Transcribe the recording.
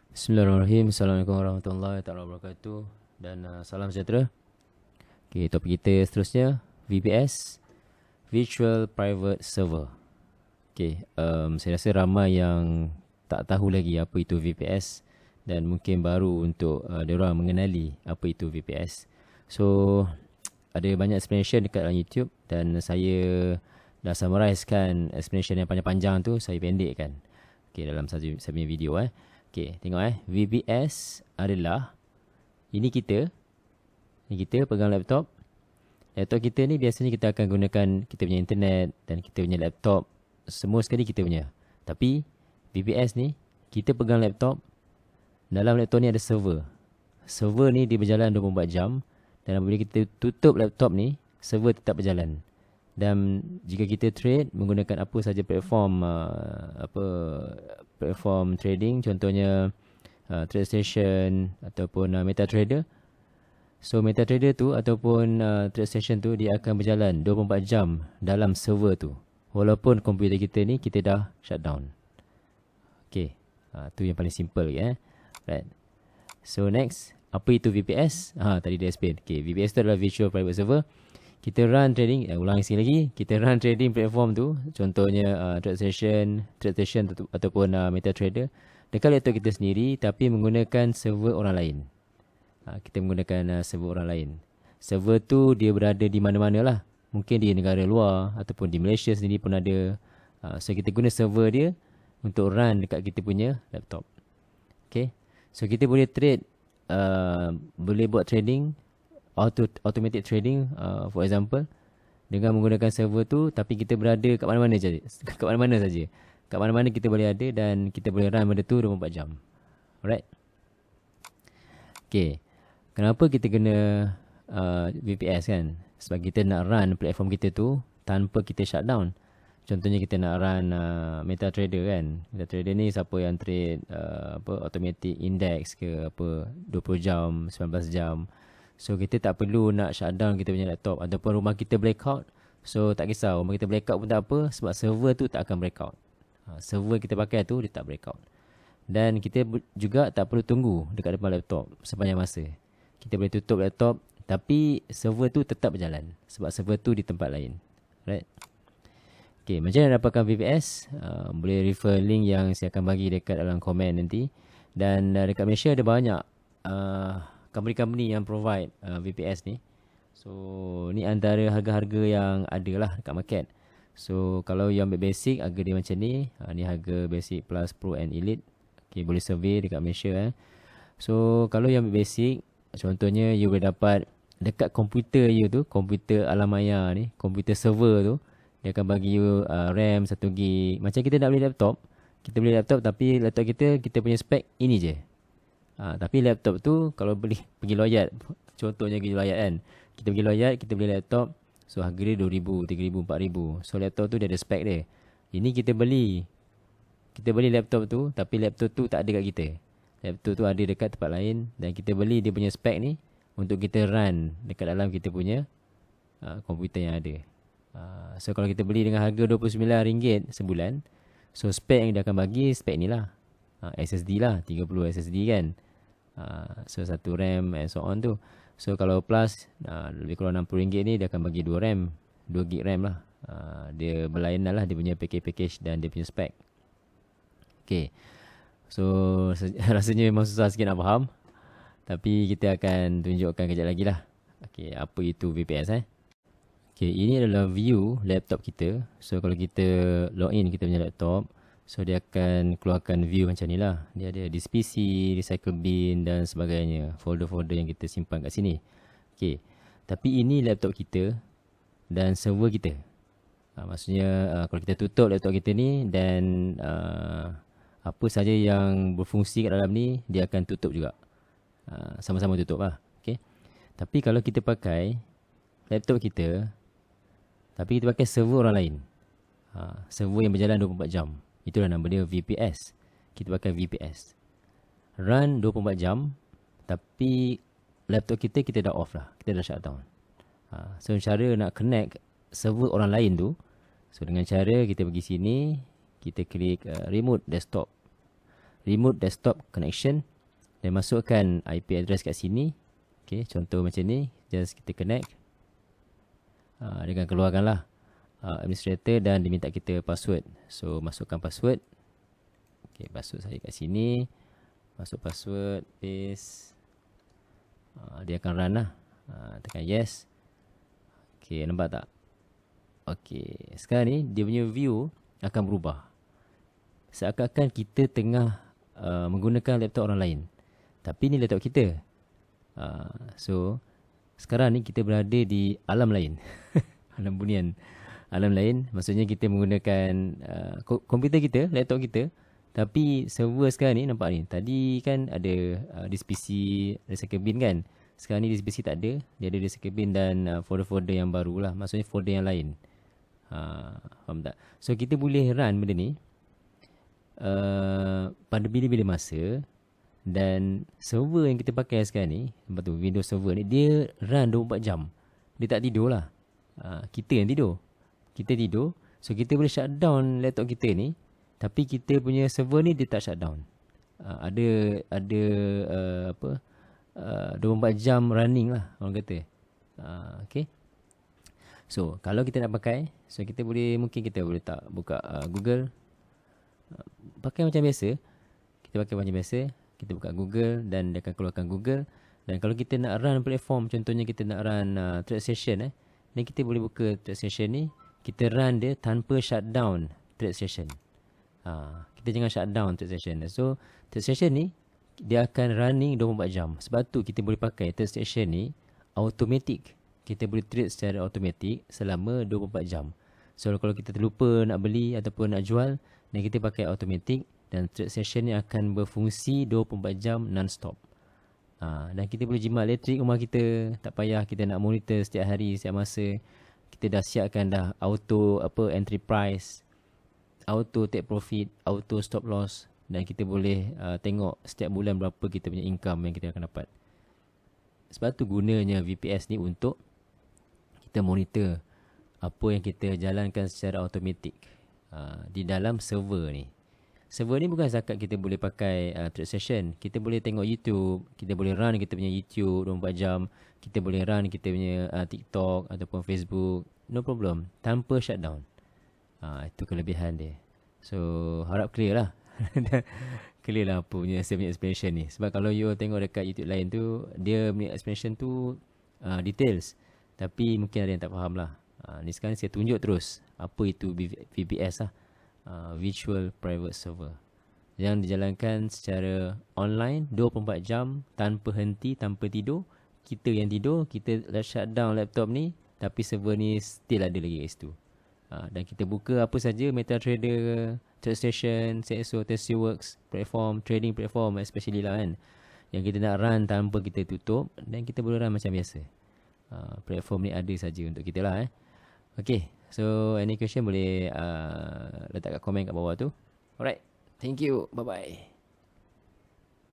Bismillahirrahmanirrahim. Assalamualaikum warahmatullahi wabarakatuh. Dan salam sejahtera. Okay, topik kita seterusnya VPS, Virtual Private Server. Okay, saya rasa ramai yang tak tahu lagi apa itu VPS dan mungkin baru untuk diorang mengenali apa itu VPS. So, ada banyak explanation dekat dalam YouTube dan saya dah summarizekan explanation yang panjang-panjang tu, saya pendekkan. Okay, dalam satu saya punya video Okay, tengok VPS adalah ini kita pegang laptop. Laptop kita ni biasanya kita akan gunakan kita punya internet dan kita punya laptop semua sekali kita punya. Tapi VPS ni kita pegang laptop, dalam laptop ni ada server. Server ni dia berjalan 24 jam dan apabila kita tutup laptop ni, server tetap berjalan. Dan jika kita trade menggunakan apa saja platform trading, contohnya TradeStation ataupun MetaTrader. So MetaTrader tu ataupun TradeStation tu dia akan berjalan 24 jam dalam server tu. Walaupun komputer kita ni kita dah shutdown. Okay, tu yang paling simple lagi Right. So next, apa itu VPS? Tadi dia explain. Okay, VPS tu adalah Virtual Private Server. Kita run trading, ulangi sekali lagi, kita run trading platform tu, contohnya TradeStation ataupun MetaTrader dekat laptop kita sendiri tapi menggunakan server orang lain. Kita menggunakan server orang lain. Server tu dia berada di mana-mana lah. Mungkin di negara luar ataupun di Malaysia sendiri pun ada. So kita guna server dia untuk run dekat kita punya laptop. Okay. So kita boleh trade, boleh buat trading, automatic trading for example, dengan menggunakan server tu tapi kita berada kat mana-mana saja. Kat mana-mana saja. Kat mana-mana kita boleh ada dan kita boleh run benda tu 24 jam. Alright. Okay. Kenapa kita kena VPS kan? Sebab kita nak run platform kita tu tanpa kita shutdown. Contohnya kita nak run MetaTrader kan. MetaTrader ni siapa yang trade automatic index ke 20 jam, 19 jam. So kita tak perlu nak shutdown kita punya laptop ataupun rumah kita blackout. So tak kisah rumah kita blackout pun tak apa sebab server tu tak akan blackout. Server kita pakai tu dia tak blackout. Dan kita juga tak perlu tunggu dekat depan laptop sepanjang masa. Kita boleh tutup laptop tapi server tu tetap berjalan sebab server tu di tempat lain. Right? Okay, macam mana dapatkan VPS? Boleh refer link yang saya akan bagi dekat dalam komen nanti. Dan dekat Malaysia ada banyak company-company yang provide VPS ni. So ni antara harga-harga yang ada lah dekat market. So kalau yang ambil basic, harga dia macam ni. Ni harga basic plus pro and elite. Okay, boleh survey dekat Malaysia So kalau yang ambil basic, contohnya you boleh dapat dekat komputer you tu, komputer alam maya ni, komputer server tu, dia akan bagi you RAM 1GB. Macam kita nak beli laptop, kita beli laptop tapi laptop kita punya spek ini je. Tapi laptop tu kalau beli pergi Loyat, contohnya pergi Loyat kan. Kita pergi Loyat, kita beli laptop. So harga dia 2,000, 3,000, 4,000. So laptop tu dia ada spek dia. Ini kita beli laptop tu tapi laptop tu tak ada kat kita. Laptop tu ada dekat tempat lain dan kita beli dia punya spek ni untuk kita run dekat dalam kita punya komputer yang ada. So kalau kita beli dengan harga RM29 sebulan, so spek yang dia akan bagi spek ni lah. SSD lah, 30 SSD kan. So 1 RAM and so on tu. So kalau plus lebih kurang RM60 ni dia akan bagi 2 RAM, 2GB RAM lah. Dia berlainan lah dia punya package dan dia punya spek. Okay. So rasanya memang susah sikit nak faham. Tapi kita akan tunjukkan kejap lagi lah. Okay, apa itu VPS Okay, ini adalah view laptop kita. So kalau kita login kita punya laptop, so dia akan keluarkan view macam ni lah. Dia ada disk PC, recycle bin dan sebagainya. Folder-folder yang kita simpan kat sini. Okay. Tapi ini laptop kita dan server kita. Maksudnya kalau kita tutup laptop kita ni dan apa saja yang berfungsi kat dalam ni, dia akan tutup juga. Sama-sama tutup lah. Okay. Tapi kalau kita pakai laptop kita, tapi kita pakai server orang lain. Server yang berjalan 24 jam. Itulah nama dia VPS. Kita pakai VPS. Run 24 jam. Tapi laptop kita dah off lah. Kita dah shutdown. So cara nak connect server orang lain tu. So dengan cara kita pergi sini. Kita klik remote desktop. remote desktop connection dan masukkan IP address kat sini. Okay, contoh macam ni, just kita connect. Dia akan keluarkanlah administrator dan dia minta kita password. So masukkan password. Okay, password saya kat sini. Masuk password, paste. Dia akan run lah. Tekan yes. Okay, nampak tak? Okay, sekarang ni dia punya view akan berubah. Seakan-akan kita tengah menggunakan laptop orang lain. Tapi ni laptop kita. So, sekarang ni kita berada di alam lain. Alam bunian. Alam lain, maksudnya kita menggunakan komputer kita, laptop kita. Tapi server sekarang ni, nampak ni. Tadi kan ada disk PC, ada second bin kan. Sekarang ni disk PC tak ada. Dia ada disk second bin dan folder-folder yang baru lah. Maksudnya folder yang lain. Faham tak? So, kita boleh run benda ni pada bila-bila masa. Dan server yang kita pakai sekarang ni, nampak tu, Windows server ni, dia run 24 jam. Dia tak tidur lah. Kita yang tidur. Kita tidur. So, kita boleh shutdown laptop kita ni. Tapi kita punya server ni dia tak shutdown. Ada 24 jam running lah orang kata. Okay. So kalau kita nak pakai, so kita boleh, mungkin kita boleh tak buka Google. Pakai macam biasa. Kita pakai macam biasa. Kita buka Google dan dia akan keluarkan Google. Dan kalau kita nak run platform, contohnya kita nak run thread session dan kita boleh buka thread session ni. Kita run dia tanpa shutdown thread session. Kita jangan shutdown thread session. So thread session ni dia akan running 24 jam. Sebab tu kita boleh pakai thread session ni automatic. Kita boleh trade secara automatic selama 24 jam. So kalau kita terlupa nak beli ataupun nak jual, dan kita pakai automatic, dan thread session ni akan berfungsi 24 jam non-stop. Dan kita boleh jimat elektrik rumah kita. Tak payah kita nak monitor setiap hari, setiap masa. Kita dah siapkan dah auto entry price, auto take profit, auto stop loss, dan kita boleh tengok setiap bulan berapa kita punya income yang kita akan dapat. Sebab tu gunanya VPS ni untuk kita monitor apa yang kita jalankan secara automatik di dalam server ni. Server ni bukan setakat kita boleh pakai thread session. Kita boleh tengok YouTube, kita boleh run kita punya YouTube 24 jam, kita boleh run kita punya TikTok ataupun Facebook, no problem, tanpa shutdown. Itu kelebihan dia. So harap clear lah. Clear lah apa punya saya punya explanation ni. Sebab kalau you tengok dekat YouTube lain tu, dia punya explanation tu details. Tapi mungkin ada yang tak faham lah. Ni sekarang saya tunjuk terus apa itu VPS lah. Virtual Private Server, yang dijalankan secara online 24 jam tanpa henti, tanpa tidur. Kita yang tidur, kita shutdown laptop ni, tapi server ni still ada lagi kat situ. Dan kita buka apa saja, MetaTrader, TradeStation, CXO, TradeSeaWorks, platform, trading platform especially lah kan, yang kita nak run tanpa kita tutup, dan kita boleh run macam biasa. Platform ni ada saja untuk kita lah. Okay, so any question boleh letak kat komen kat bawah tu. Alright, thank you, bye bye.